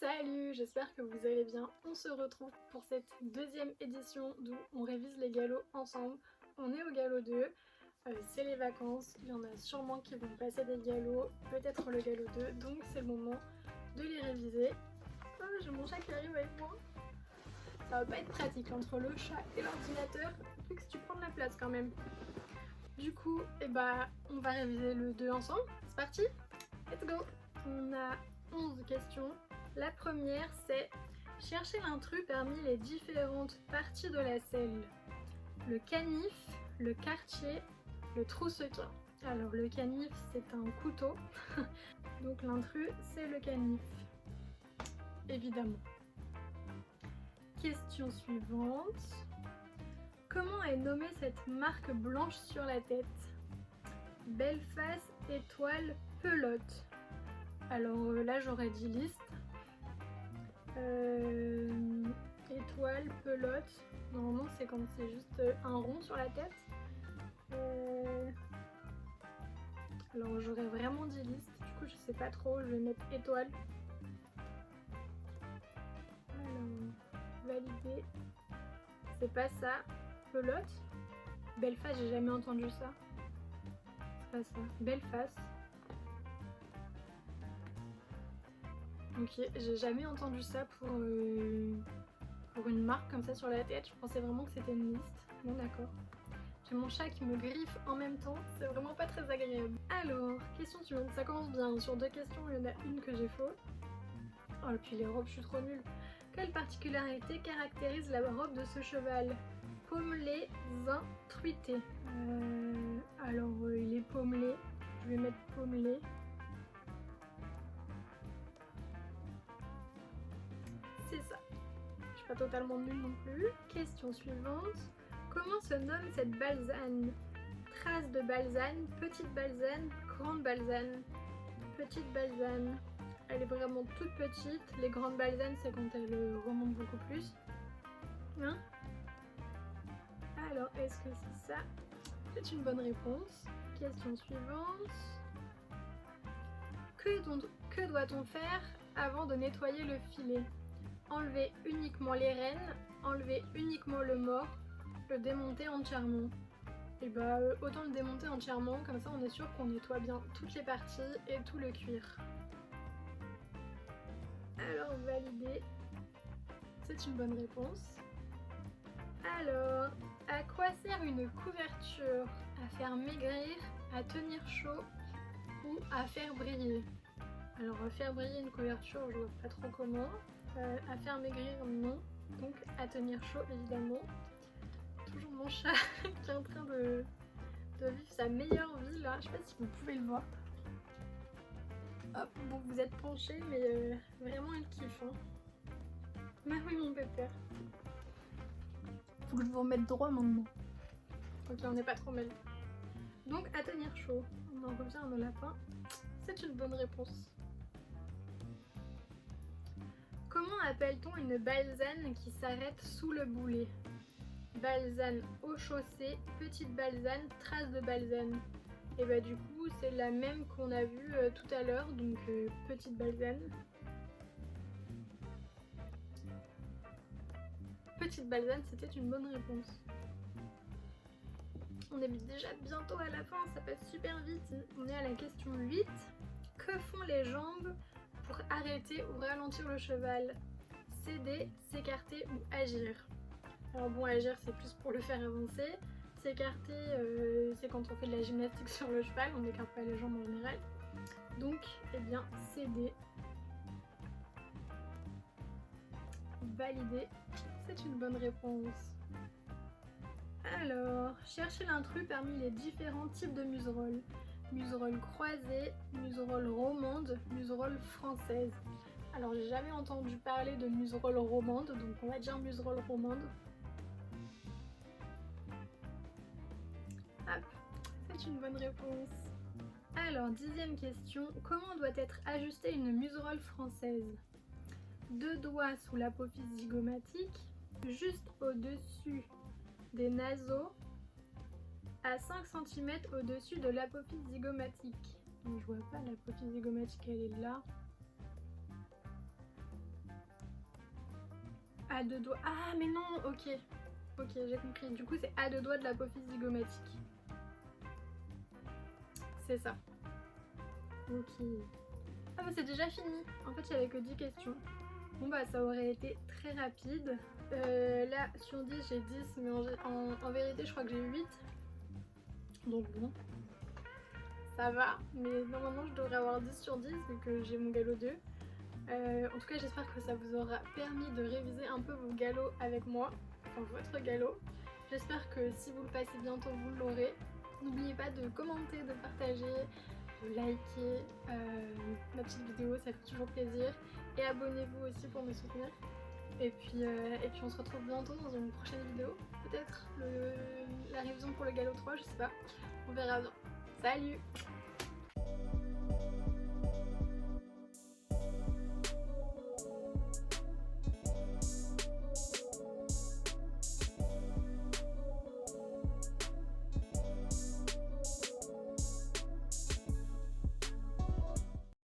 Salut, j'espère que vous allez bien. On se retrouve pour cette deuxième édition d'où on révise les galops ensemble. On est au galop 2, c'est les vacances, il y en a sûrement qui vont passer des galops, peut-être le galop 2, donc c'est le moment de les réviser. Oh, j'ai mon chat qui arrive avec moi. Ça va pas être pratique entre le chat et l'ordinateur, vu que tu prends de la place quand même. Du coup, on va réviser le 2 ensemble. C'est parti? Let's go! On a 11 questions. La première, c'est chercher l'intrus parmi les différentes parties de la selle. Le canif, le quartier, le troussequin. Alors le canif, c'est un couteau. Donc l'intrus, c'est le canif. Évidemment. Question suivante. Comment est nommée cette marque blanche sur la tête? Belle face, étoile, pelote. Alors là j'aurais dit liste. Étoile, pelote. Normalement c'est quand c'est juste un rond sur la tête. Alors j'aurais vraiment dit liste. Du coup je sais pas trop. Je vais mettre étoile. Alors valider. C'est pas ça. Pelote. Belle face, j'ai jamais entendu ça. C'est pas ça. Belle face. Ok, j'ai jamais entendu ça pour une marque comme ça sur la tête. Je pensais vraiment que c'était une liste. Bon d'accord. J'ai mon chat qui me griffe en même temps. C'est vraiment pas très agréable. Alors, question suivante. Ça commence bien. Sur 2 questions, il y en a une que j'ai faux. Oh, et puis les robes, je suis trop nulle. Quelle particularité caractérise la robe de ce cheval? Pommelé, zin, truité. Alors, il est pommelé. Je vais mettre pommelé. C'est ça. Je suis pas totalement nulle non plus. Question suivante. Comment se nomme cette balzane? Trace de balzane, petite balzane, grande balzane. Petite balzane. Elle est vraiment toute petite. Les grandes balzanes, c'est quand elles remontent beaucoup plus. Hein? Alors, est-ce que c'est ça? C'est une bonne réponse. Question suivante. Que doit-on faire avant de nettoyer le filet? Enlever uniquement les rênes, enlever uniquement le mors, le démonter entièrement. Et autant le démonter entièrement, comme ça on est sûr qu'on nettoie bien toutes les parties et tout le cuir. Alors validé, c'est une bonne réponse. Alors, à quoi sert une couverture? À faire maigrir, à tenir chaud ou à faire briller? Alors à faire briller une couverture, je vois pas trop comment. À faire maigrir, non. Donc à tenir chaud, évidemment. Toujours mon chat qui est en train de vivre sa meilleure vie là. Je sais pas si vous pouvez le voir. Hop, bon vous êtes penché, mais vraiment il kiffe. Hein. Bah oui mon pépère. Faut que je vous remette droit maintenant. Ok, on n'est pas trop mal. Donc à tenir chaud. On en revient à nos lapins. C'est une bonne réponse. Comment appelle-t-on une balzane qui s'arrête sous le boulet? Balzane au chaussée, petite balzane, trace de balzane. Et du coup c'est la même qu'on a vue tout à l'heure, donc petite balzane. Petite balzane, c'était une bonne réponse. On est déjà bientôt à la fin, ça passe super vite. On est à la question 8. Que font les jambes pour arrêter ou ralentir le cheval? Céder, s'écarter ou agir? Alors bon, agir c'est plus pour le faire avancer. S'écarter c'est quand on fait de la gymnastique sur le cheval, on n'écarte pas les jambes en général. Donc, céder. Validé, c'est une bonne réponse. Alors, cherchez l'intrus parmi les différents types de muserolle. Muserolle croisée, muserolle romande, muserolle française. Alors j'ai jamais entendu parler de muserolle romande, donc on va dire muserolle romande. Hop, c'est une bonne réponse. Alors, 10e question, comment doit être ajustée une muserolle française? 2 doigts sous l'apophyse zygomatique, juste au-dessus des naseaux, à 5 cm au-dessus de l'apophyse zygomatique. Donc, je vois pas l'apophyse zygomatique, elle est là. à deux doigts. Ah mais non, ok. Ok, j'ai compris. Du coup c'est à deux doigts de l'apophyse zygomatique. C'est ça. Ok. Ah bah c'est déjà fini. En fait j'avais que 10 questions. Bon bah ça aurait été très rapide. Là sur 10 j'ai 10 mais en vérité je crois que j'ai 8. Donc bon. Ça va. Mais normalement je devrais avoir 10 sur 10 vu que j'ai mon galop 2. En tout cas j'espère que ça vous aura permis de réviser un peu vos galops avec moi. Enfin votre galop. J'espère que si vous le passez bientôt vous l'aurez. N'oubliez pas de commenter, de partager, de liker ma petite vidéo, ça fait toujours plaisir. Et abonnez-vous aussi pour me soutenir. Et puis on se retrouve bientôt dans une prochaine vidéo. Peut-être la révision pour le galop 3, je sais pas. On verra bien. Salut!